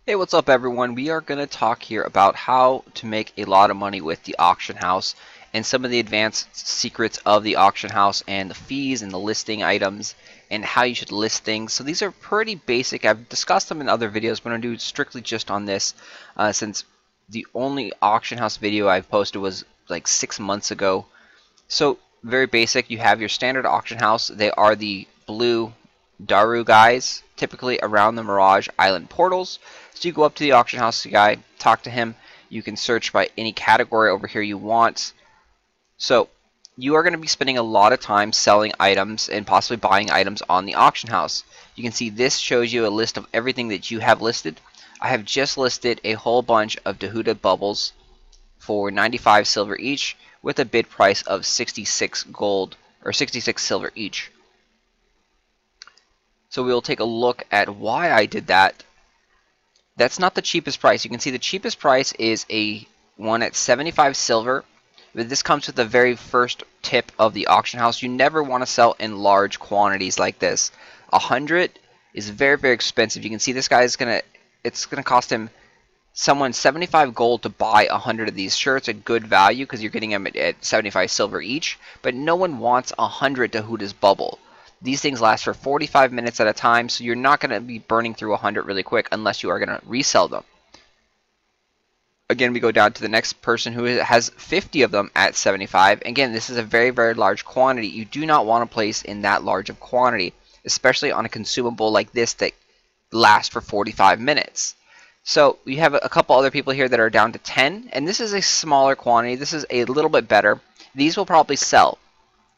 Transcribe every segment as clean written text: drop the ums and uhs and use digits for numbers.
Hey, what's up everyone? We are going to talk here about how to make a lot of money with the auction house and some of the advanced secrets of the auction house and the fees and the listing items and how you should list things. So these are pretty basic. I've discussed them in other videos, but I'm going to do strictly just on this since the only auction house video I've posted was like 6 months ago. So very basic. You have your standard auction house. They are the blue Daru guys, typically around the Mirage Island portals. So you go up to the auction house guy, talk to him. You can search by any category over here you want. So you are going to be spending a lot of time selling items and possibly buying items on the auction house. You can see this shows you a list of everything that you have listed. I have just listed a whole bunch of Dahuda bubbles for 95 silver each with a bid price of 66 gold or 66 silver each. So we'll take a look at why I did that. That's not the cheapest price. You can see the cheapest price is a one at 75 silver. But this comes with the very first tip of the auction house. You never want to sell in large quantities like this. 100 is very, very expensive. You can see this guy is it's gonna cost him someone 75 gold to buy 100 of these. Sure, it's a good value because you're getting them at 75 silver each, but no one wants 100 Dahuda's bubble. These things last for 45 minutes at a time, so you're not going to be burning through 100 really quick unless you are going to resell them. Again, we go down to the next person who has 50 of them at 75. Again, this is a very, very large quantity. You do not want to place in that large of quantity, especially on a consumable like this that lasts for 45 minutes. So we have a couple other people here that are down to 10, and this is a smaller quantity. This is a little bit better. These will probably sell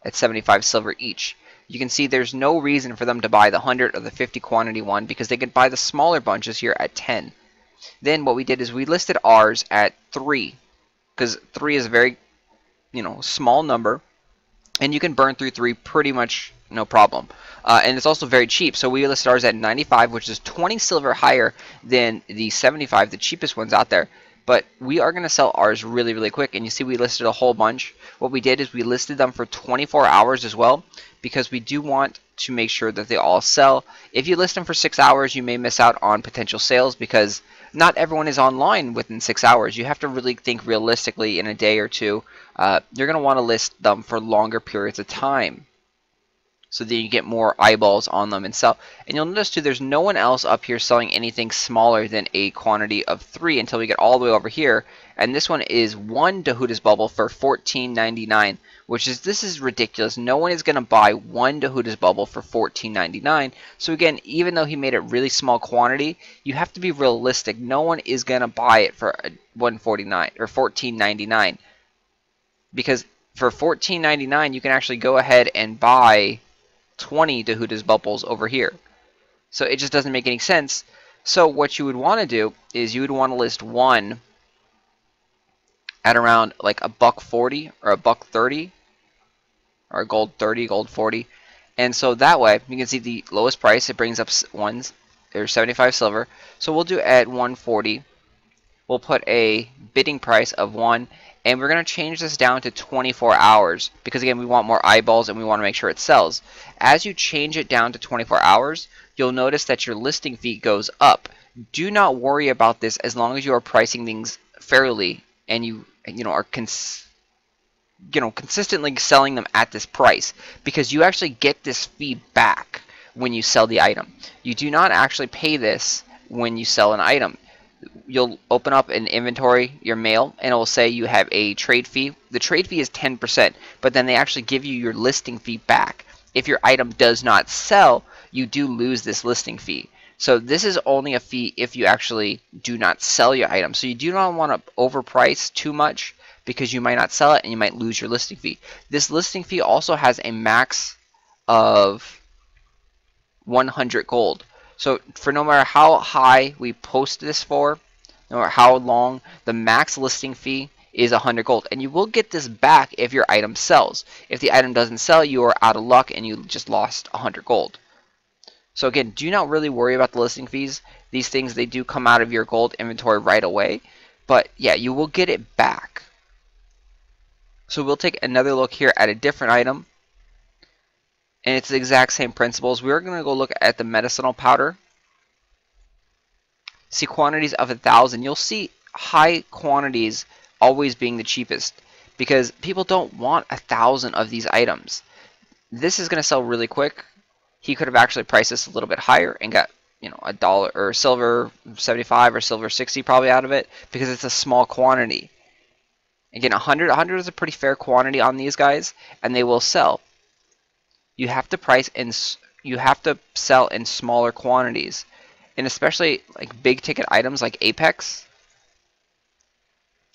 at 75 silver each. You can see there's no reason for them to buy the 100 or the 50 quantity one because they could buy the smaller bunches here at 10. Then what we did is we listed ours at 3 because 3 is a very, small number, and you can burn through 3 pretty much no problem. And it's also very cheap. So we listed ours at 95, which is 20 silver higher than the 75, the cheapest ones out there. But we are going to sell ours really, really quick. And you see we listed a whole bunch. What we did is we listed them for 24 hours as well because we do want to make sure that they all sell. If you list them for 6 hours, you may miss out on potential sales because not everyone is online within 6 hours. You have to really think realistically in a day or two. You're going to want to list them for longer periods of time so that you get more eyeballs on them and sell. And you'll notice too there's no one else up here selling anything smaller than a quantity of 3 until we get all the way over here. And this one is 1 Dahuda's bubble for $14.99, which is, this is ridiculous. No one is going to buy 1 Dahuda's bubble for $14.99. So again, even though he made a really small quantity, you have to be realistic. No one is going to buy it for $149 or $14.99 because for $14.99 you can actually go ahead and buy 20 Dahuda's bubbles over here. So it just doesn't make any sense. So what you would want to do is you would want to list one at around like $1.40 or $1.30 or gold 30, gold 40. And so that way you can see the lowest price, it brings up ones, there's 75 silver. So we'll do at 140. We'll put a bidding price of 1. And we're going to change this down to 24 hours because, again, we want more eyeballs and we want to make sure it sells. As you change it down to 24 hours, you'll notice that your listing fee goes up. Do not worry about this as long as you are pricing things fairly and you are consistently selling them at this price, because you actually get this fee back when you sell the item. You do not actually pay this when you sell an item. You'll open up an inventory, your mail, and it will say you have a trade fee. The trade fee is 10%, but then they actually give you your listing fee back. If your item does not sell, you do lose this listing fee. So this is only a fee if you actually do not sell your item. So you do not want to overprice too much because you might not sell it and you might lose your listing fee. This listing fee also has a max of 100 gold. So for no matter how high we post this for, no matter how long, the max listing fee is 100 gold. And you will get this back if your item sells. If the item doesn't sell, you are out of luck and you just lost 100 gold. So again, do not really worry about the listing fees. These things, they do come out of your gold inventory right away. But yeah, you will get it back. So we'll take another look here at a different item. And it's the exact same principles. We're going to go look at the medicinal powder. see quantities of 1,000, you'll see high quantities always being the cheapest because people don't want 1,000 of these items. This is going to sell really quick. He could have actually priced this a little bit higher and got, you know, $1 or silver 75 or silver 60 probably out of it because it's a small quantity. Again, 100 is a pretty fair quantity on these guys, and they will sell. You have to sell in smaller quantities, and especially like big ticket items like Apex.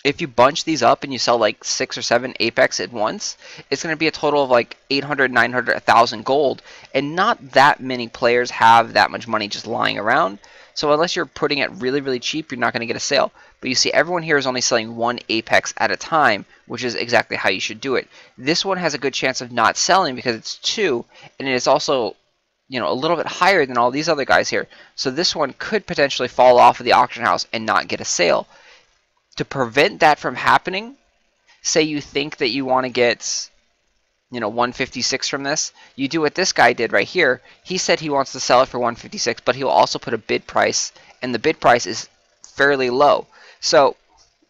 If you bunch these up and you sell like 6 or 7 Apex at once, it's going to be a total of like 800, 900, 1,000 gold, and not that many players have that much money just lying around. So unless you're putting it really, really cheap, you're not going to get a sale. But you see, everyone here is only selling 1 Apex at a time, which is exactly how you should do it. This one has a good chance of not selling because it's 2, and it is also, you know, a little bit higher than all these other guys here. So this one could potentially fall off of the auction house and not get a sale. To prevent that from happening, say you think that you want to get, you know, 156 from this, you do what this guy did right here. He said he wants to sell it for 156, but he'll also put a bid price, and the bid price is fairly low. So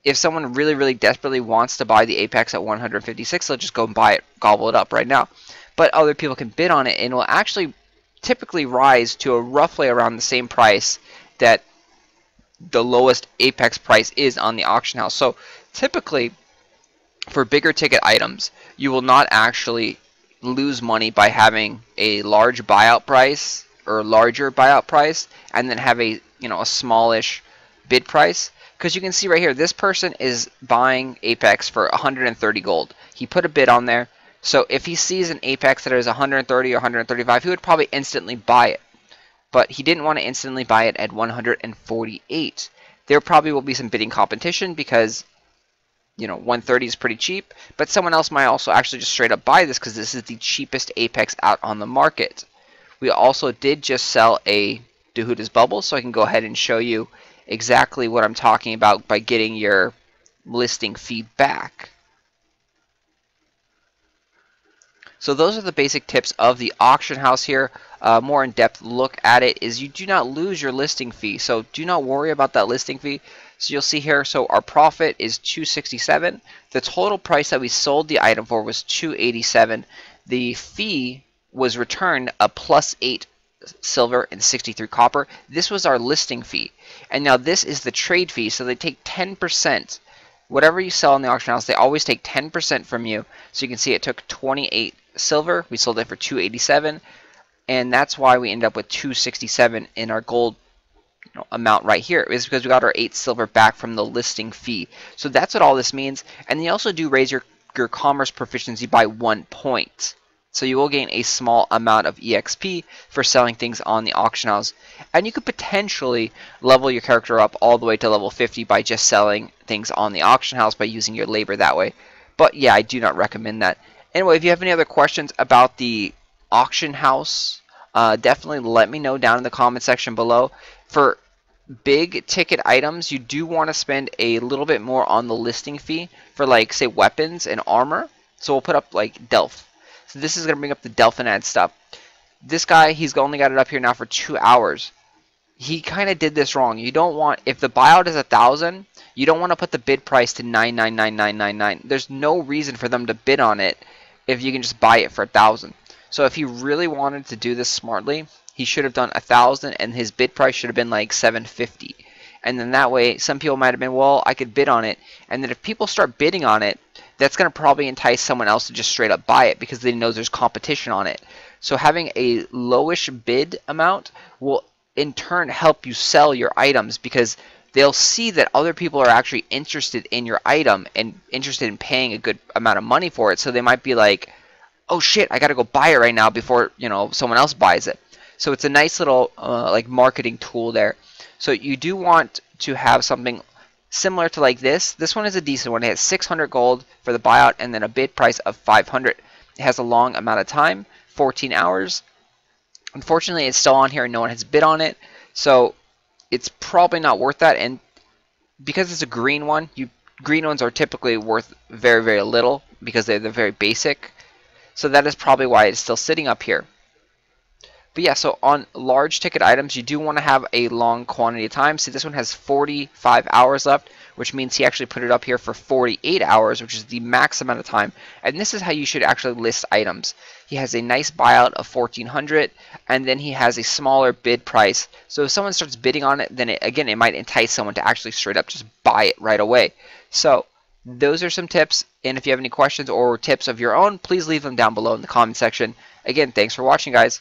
if someone really, really desperately wants to buy the Apex at 156, they'll just go and buy it, gobble it up right now. But other people can bid on it, and it will actually typically rise to a roughly around the same price that the lowest Apex price is on the auction house. So typically, for bigger ticket items, you will not actually lose money by having a large buyout price or larger buyout price and then have a, you know, a smallish bid price. Because you can see right here, this person is buying Apex for 130 gold. He put a bid on there. So if he sees an Apex that is 130 or 135, he would probably instantly buy it. But he didn't want to instantly buy it at 148. There probably will be some bidding competition because, you know, 130 is pretty cheap, but someone else might also actually just straight up buy this because this is the cheapest Apex out on the market. We also did just sell a Dahuda's Bubble, so I can go ahead and show you exactly what I'm talking about by getting your listing fee back. So those are the basic tips of the auction house here. More in-depth look at it is you do not lose your listing fee, so do not worry about that listing fee. So you'll see here, so our profit is 267. The total price that we sold the item for was 287. The fee was returned a +8 silver and 63 copper. This was our listing fee. And now this is the trade fee, so they take 10%. Whatever you sell in the auction house, they always take 10% from you. So you can see it took 28 silver. We sold it for 287. And that's why we end up with 267 in our gold, you know, amount right here. It's because we got our 8 silver back from the listing fee. So that's what all this means. And they also do raise your commerce proficiency by 1 point. So you will gain a small amount of EXP for selling things on the auction house. And you could potentially level your character up all the way to level 50 by just selling things on the auction house by using your labor that way. But yeah, I do not recommend that. Anyway, if you have any other questions about the auction house, definitely let me know down in the comment section below. For big ticket items, you do want to spend a little bit more on the listing fee for, like, say, weapons and armor. So we'll put up like Delph. So this is going to bring up the Delphinad stuff. This guy, he's only got it up here now for 2 hours. He kind of did this wrong. You don't want, if the buyout is 1,000, you don't want to put the bid price to 999,999. There's no reason for them to bid on it if you can just buy it for 1,000. So if he really wanted to do this smartly, he should have done 1,000 and his bid price should have been like 750. And then that way, some people might have been, well, I could bid on it. And then if people start bidding on it, that's going to probably entice someone else to just straight up buy it because they know there's competition on it. So having a lowish bid amount will in turn help you sell your items because they'll see that other people are actually interested in your item and interested in paying a good amount of money for it. So they might be like, oh shit, I got to go buy it right now before, you know, someone else buys it. So it's a nice little like marketing tool there. So you do want to have something similar to like this. This one is a decent one. It has 600 gold for the buyout and then a bid price of 500. It has a long amount of time, 14 hours. Unfortunately, it's still on here and no one has bid on it. So it's probably not worth that. And because it's a green one, green ones are typically worth very, very little because they're very basic. So that is probably why it's still sitting up here. But yeah, so on large ticket items, you do want to have a long quantity of time. See, this one has 45 hours left, which means he actually put it up here for 48 hours, which is the max amount of time. And this is how you should actually list items. He has a nice buyout of 1400, and then he has a smaller bid price. So if someone starts bidding on it, then again, it might entice someone to actually straight up just buy it right away. So those are some tips, and if you have any questions or tips of your own, please leave them down below in the comment section. Again, thanks for watching, guys.